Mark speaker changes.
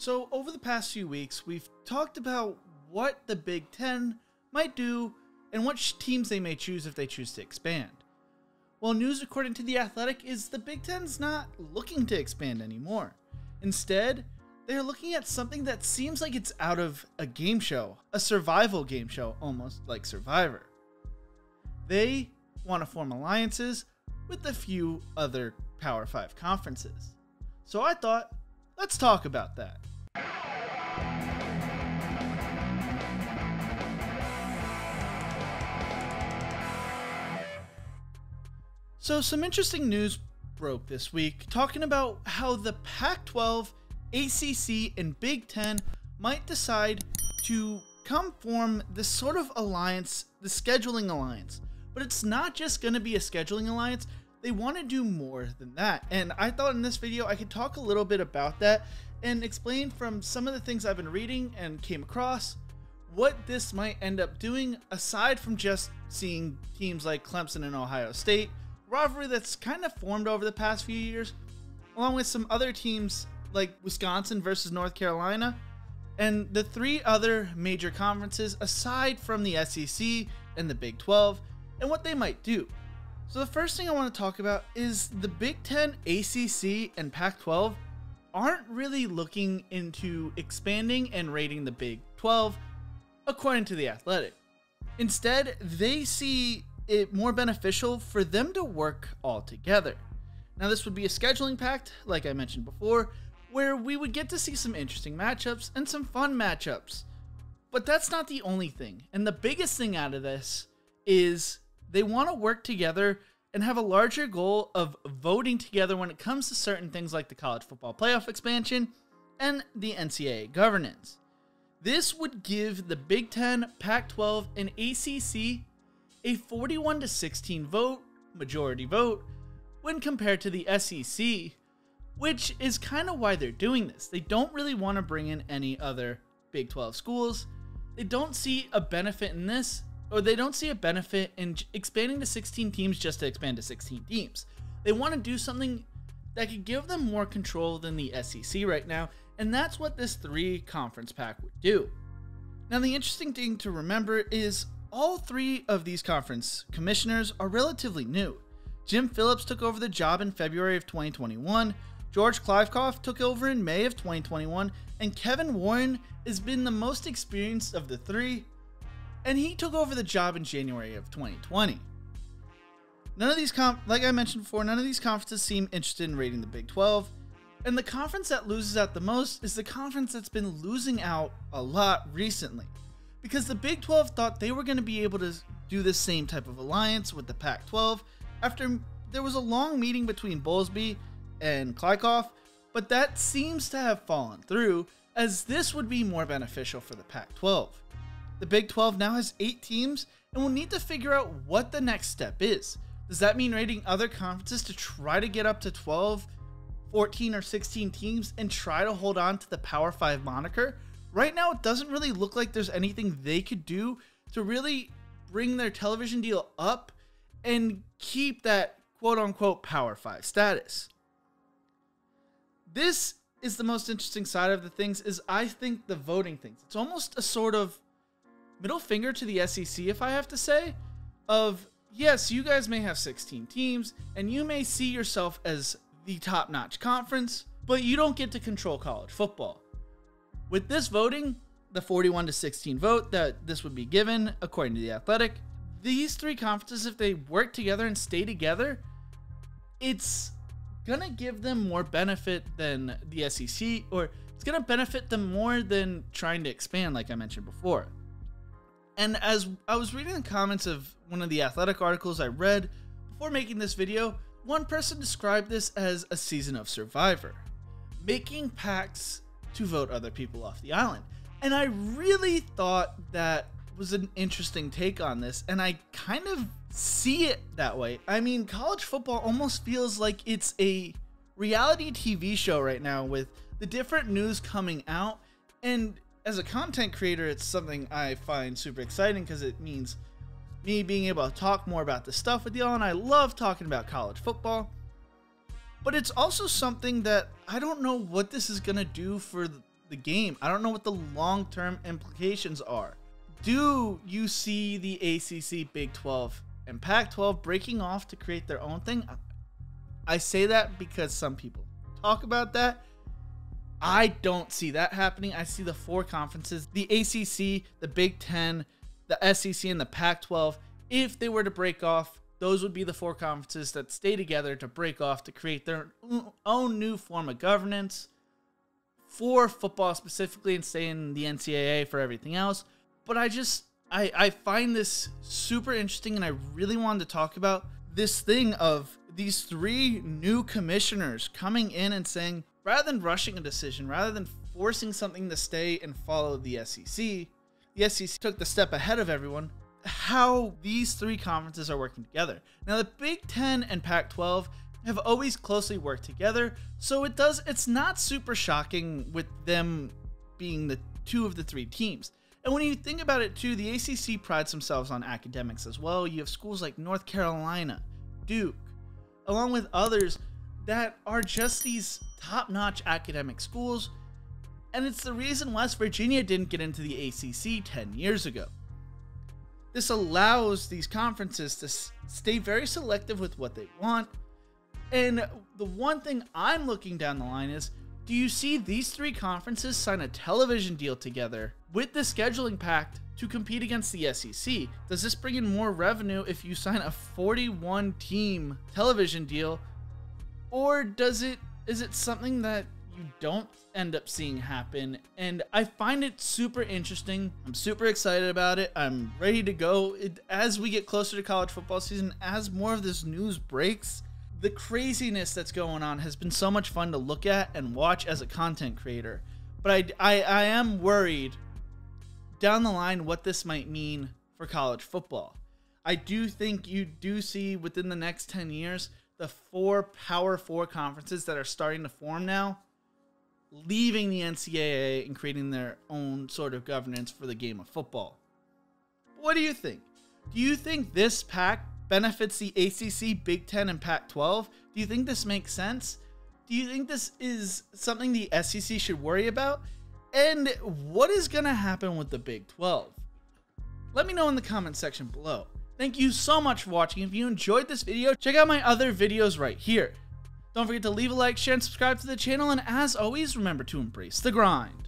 Speaker 1: So over the past few weeks, we've talked about what the Big Ten might do and what teams they may choose if they choose to expand. Well, news according to The Athletic is the Big Ten's not looking to expand anymore. Instead, they're looking at something that seems like it's out of a game show, a survival game show, almost like Survivor. They want to form alliances with a few other Power 5 conferences. So I thought, let's talk about that. So some interesting news broke this week talking about how the Pac-12, ACC, and Big Ten might decide to come form this sort of alliance, the scheduling alliance. But it's not just going to be a scheduling alliance. They want to do more than that. And I thought in this video I could talk a little bit about that and explain from some of the things I've been reading and came across what this might end up doing aside from just seeing teams like Clemson and Ohio State, rivalry that's kind of formed over the past few years, along with some other teams like Wisconsin versus North Carolina, and the three other major conferences aside from the SEC and the Big 12, and what they might do. So the first thing I want to talk about is the Big 10, ACC, and Pac-12 aren't really looking into expanding and raiding the Big 12, according to The Athletic. Instead, they see it more beneficial for them to work all together. Now, this would be a scheduling pact, like I mentioned before, where we would get to see some interesting matchups and some fun matchups. But that's not the only thing. And the biggest thing out of this is they want to work together and have a larger goal of voting together when it comes to certain things like the college football playoff expansion and the NCAA governance. This would give the Big Ten, Pac-12, and ACC a 41-16 vote, majority vote, when compared to the SEC, which is kind of why they're doing this. They don't really want to bring in any other Big 12 schools. They don't see a benefit in this, or they don't see a benefit in expanding to 16 teams just to expand to 16 teams. They want to do something that could give them more control than the SEC right now, and that's what this 3-conference pack would do. Now, the interesting thing to remember is all 3 of these conference commissioners are relatively new. Jim Phillips took over the job in February of 2021, George Kliavkoff took over in May of 2021, and Kevin Warren has been the most experienced of the 3, and he took over the job in January of 2020. None of these, like I mentioned before, none of these conferences seem interested in raiding the Big 12, and the conference that loses out the most is the conference that's been losing out a lot recently, because the Big 12 thought they were going to be able to do the same type of alliance with the Pac-12 after there was a long meeting between Bowlesby and Kliavkoff, but that seems to have fallen through, as this would be more beneficial for the Pac-12. The Big 12 now has 8 teams and will need to figure out what the next step is. Does that mean raiding other conferences to try to get up to 12, 14, or 16 teams and try to hold on to the Power 5 moniker? Right now, it doesn't really look like there's anything they could do to really bring their television deal up and keep that quote-unquote Power 5 status. This is the most interesting side of the things, is I think the voting things. It's almost a sort of middle finger to the SEC, if I have to say, of yes, you guys may have 16 teams, and you may see yourself as the top-notch conference, but you don't get to control college football. With this voting, the 41-16 vote that this would be given, according to The Athletic, these 3 conferences, if they work together and stay together, it's gonna give them more benefit than the SEC, or it's gonna benefit them more than trying to expand, like I mentioned before. And as I was reading the comments of one of the Athletic articles I read before making this video, one person described this as a season of Survivor, making pacts to vote other people off the island. And I really thought that was an interesting take on this, and I kind of see it that way. I mean, college football almost feels like it's a reality TV show right now with the different news coming out, and as a content creator, it's something I find super exciting because it means me being able to talk more about this stuff with y'all, and I love talking about college football. But it's also something that I don't know what this is going to do for the game. I don't know what the long-term implications are. Do you see the ACC, Big 12, and Pac-12 breaking off to create their own thing? I say that because some people talk about that. I don't see that happening. I see the 4 conferences, the ACC, the Big 10, the SEC, and the Pac-12. If they were to break off, those would be the 4 conferences that stay together to break off to create their own new form of governance for football specifically and stay in the NCAA for everything else. But I find this super interesting, and I really wanted to talk about this thing of these 3 new commissioners coming in and saying, rather than rushing a decision, rather than forcing something to stay and follow the SEC took the step ahead of everyone, how these 3 conferences are working together. Now, the Big 10 and Pac-12 have always closely worked together, so it's not super shocking with them being the 2 of the 3 teams. And when you think about it too, the ACC prides themselves on academics as well. You have schools like North Carolina, Duke, along with others that are just these top-notch academic schools. And it's the reason West Virginia didn't get into the ACC 10 years ago. This allows these conferences to stay very selective with what they want. And the one thing I'm looking down the line is, do you see these 3 conferences sign a television deal together with the scheduling pact to compete against the SEC? Does this bring in more revenue if you sign a 41-team television deal? Or is it something that you don't end up seeing happen? And I find it super interesting. I'm super excited about it. I'm ready to go. As we get closer to college football season, as more of this news breaks, the craziness that's going on has been so much fun to look at and watch as a content creator. But I am worried down the line what this might mean for college football. I do think you do see within the next 10 years, the 4 Power 4 conferences that are starting to form now, leaving the NCAA and creating their own sort of governance for the game of football. What do you think? Do you think this pact benefits the ACC, Big 10, and Pac-12? Do you think this makes sense? Do you think this is something the SEC should worry about? And what is going to happen with the Big 12? Let me know in the comment section below. Thank you so much for watching. If you enjoyed this video, check out my other videos right here. Don't forget to leave a like, share, and subscribe to the channel. And as always, remember to embrace the grind.